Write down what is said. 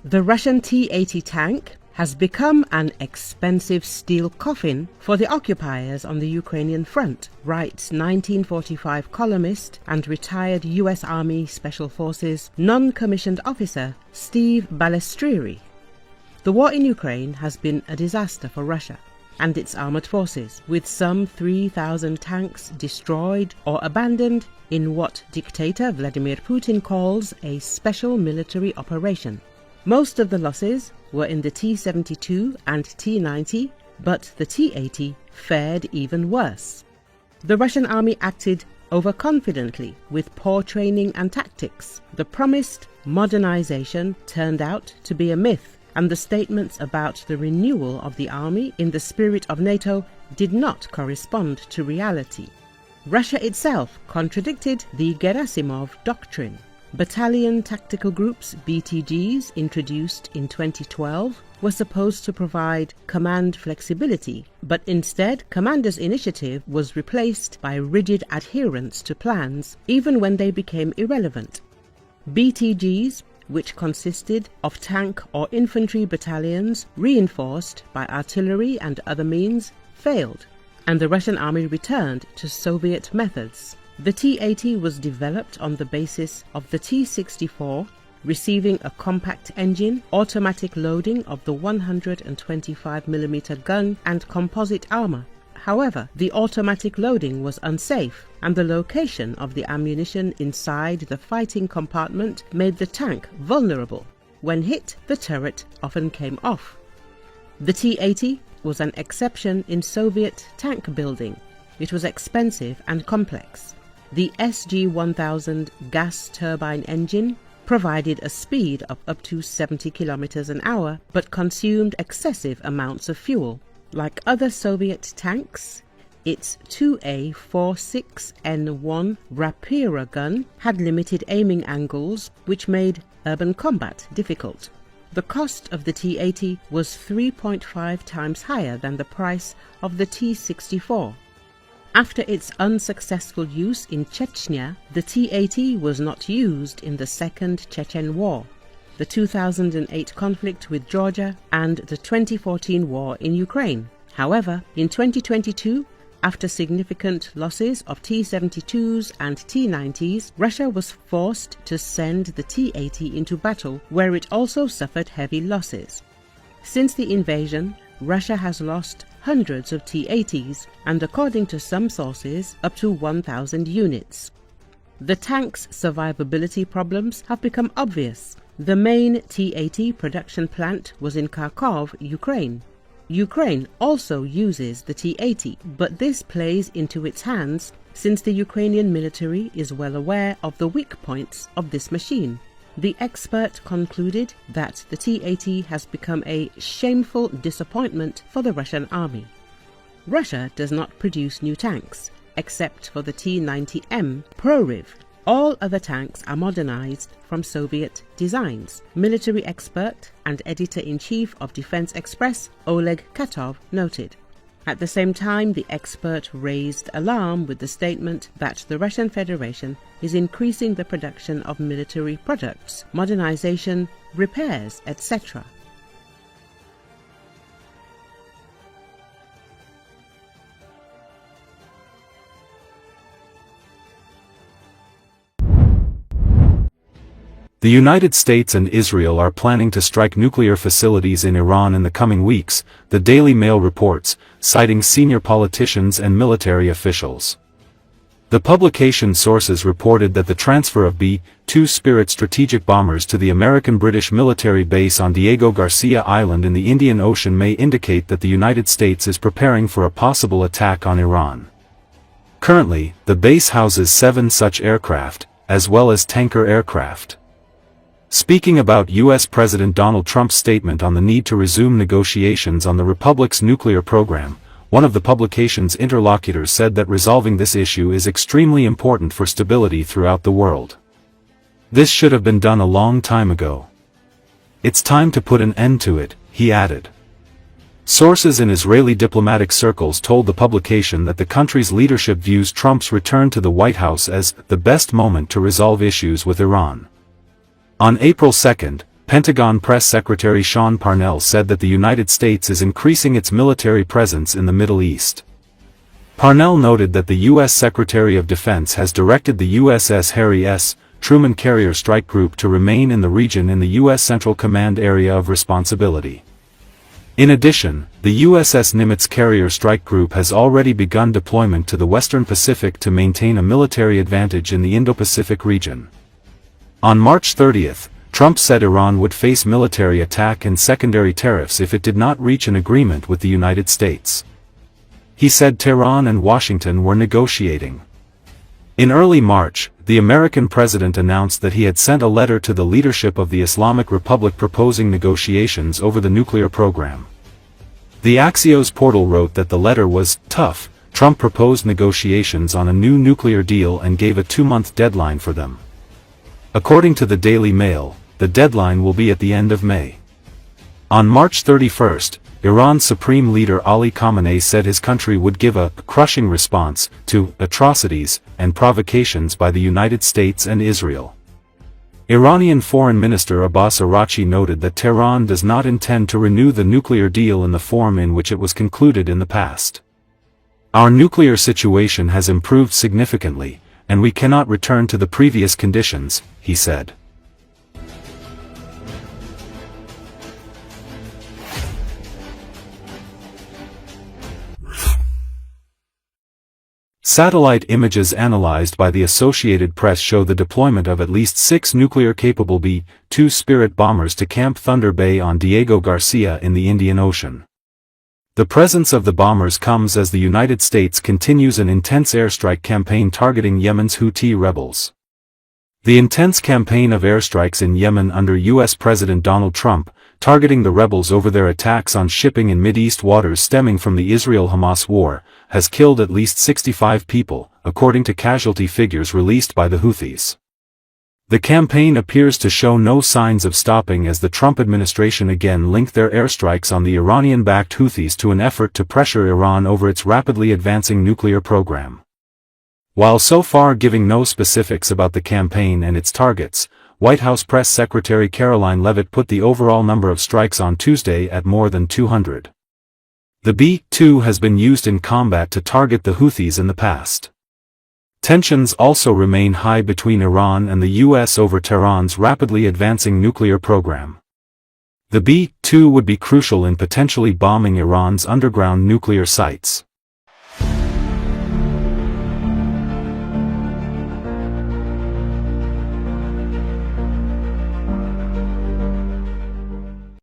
The Russian T-80 tank has become an expensive steel coffin for the occupiers on the Ukrainian front, writes 1945 columnist and retired U.S. Army Special Forces non-commissioned officer Steve Balestrieri. The war in Ukraine has been a disaster for Russia and its armored forces, with some 3,000 tanks destroyed or abandoned in what dictator Vladimir Putin calls a special military operation. Most of the losses were in the T-72 and T-90, but the T-80 fared even worse. The Russian army acted overconfidently with poor training and tactics. The promised modernization turned out to be a myth, and the statements about the renewal of the army in the spirit of NATO did not correspond to reality. Russia itself contradicted the Gerasimov doctrine. Battalion tactical groups, BTGs, introduced in 2012, were supposed to provide command flexibility, but instead commanders' initiative was replaced by rigid adherence to plans, even when they became irrelevant. BTGs, which consisted of tank or infantry battalions reinforced by artillery and other means, failed, and the Russian army returned to Soviet methods. The T-80 was developed on the basis of the T-64, receiving a compact engine, automatic loading of the 125mm gun and composite armor. However, the automatic loading was unsafe, and the location of the ammunition inside the fighting compartment made the tank vulnerable. When hit, the turret often came off. The T-80 was an exception in Soviet tank building. It was expensive and complex. The SG-1000 gas turbine engine provided a speed of up to 70 kilometers an hour, but consumed excessive amounts of fuel. Like other Soviet tanks, its 2A46N1 Rapira gun had limited aiming angles, which made urban combat difficult. The cost of the T-80 was 3.5 times higher than the price of the T-64. After its unsuccessful use in Chechnya, the T-80 was not used in the Second Chechen War, the 2008 conflict with Georgia, and the 2014 war in Ukraine. However, in 2022, after significant losses of T-72s and T-90s, Russia was forced to send the T-80 into battle, where it also suffered heavy losses. Since the invasion, Russia has lost hundreds of T-80s and, according to some sources, up to 1,000 units. The tank's survivability problems have become obvious. The main T-80 production plant was in Kharkov, Ukraine. Ukraine also uses the T-80, but this plays into its hands since the Ukrainian military is well aware of the weak points of this machine. The expert concluded that the T-80 has become a shameful disappointment for the Russian army. Russia does not produce new tanks, except for the T-90M Prorив. All other tanks are modernized from Soviet designs. Military expert and editor-in-chief of Defense Express, Oleg Katov, noted. At the same time, the expert raised alarm with the statement that the Russian Federation is increasing the production of military products, modernization, repairs, etc. The United States and Israel are planning to strike nuclear facilities in Iran in the coming weeks, the Daily Mail reports, citing senior politicians and military officials. The publication sources reported that the transfer of B-2 Spirit strategic bombers to the American-British military base on Diego Garcia Island in the Indian Ocean may indicate that the United States is preparing for a possible attack on Iran. Currently, the base houses 7 such aircraft, as well as tanker aircraft. Speaking about U.S. President Donald Trump's statement on the need to resume negotiations on the Republic's nuclear program, one of the publication's interlocutors said that resolving this issue is extremely important for stability throughout the world. This should have been done a long time ago. It's time to put an end to it, he added. Sources in Israeli diplomatic circles told the publication that the country's leadership views Trump's return to the White House as the best moment to resolve issues with Iran. On April 2, Pentagon Press Secretary Sean Parnell said that the United States is increasing its military presence in the Middle East. Parnell noted that the U.S. Secretary of Defense has directed the USS Harry S. Truman Carrier Strike Group to remain in the region in the U.S. Central Command area of responsibility. In addition, the USS Nimitz Carrier Strike Group has already begun deployment to the Western Pacific to maintain a military advantage in the Indo-Pacific region. On March 30, Trump said Iran would face military attack and secondary tariffs if it did not reach an agreement with the United States. He said Tehran and Washington were negotiating. In early March, the American president announced that he had sent a letter to the leadership of the Islamic Republic proposing negotiations over the nuclear program. The Axios portal wrote that the letter was tough. Trump proposed negotiations on a new nuclear deal and gave a 2-month deadline for them. According to the Daily Mail, the deadline will be at the end of May. On March 31, Iran's Supreme Leader Ali Khamenei said his country would give a crushing response to atrocities and provocations by the United States and Israel. Iranian Foreign Minister Abbas Araghchi noted that Tehran does not intend to renew the nuclear deal in the form in which it was concluded in the past. Our nuclear situation has improved significantly, and we cannot return to the previous conditions, he said. Satellite images analyzed by the Associated Press show the deployment of at least 6 nuclear-capable B-2 Spirit bombers to Camp Thunder Bay on Diego Garcia in the Indian Ocean. The presence of the bombers comes as the United States continues an intense airstrike campaign targeting Yemen's Houthi rebels. The intense campaign of airstrikes in Yemen under U.S. President Donald Trump, targeting the rebels over their attacks on shipping in Mideast waters stemming from the Israel-Hamas war, has killed at least 65 people, according to casualty figures released by the Houthis. The campaign appears to show no signs of stopping as the Trump administration again linked their airstrikes on the Iranian-backed Houthis to an effort to pressure Iran over its rapidly advancing nuclear program. While so far giving no specifics about the campaign and its targets, White House Press Secretary Caroline Leavitt put the overall number of strikes on Tuesday at more than 200. The B-2 has been used in combat to target the Houthis in the past. Tensions also remain high between Iran and the U.S. over Tehran's rapidly advancing nuclear program. The B-2 would be crucial in potentially bombing Iran's underground nuclear sites.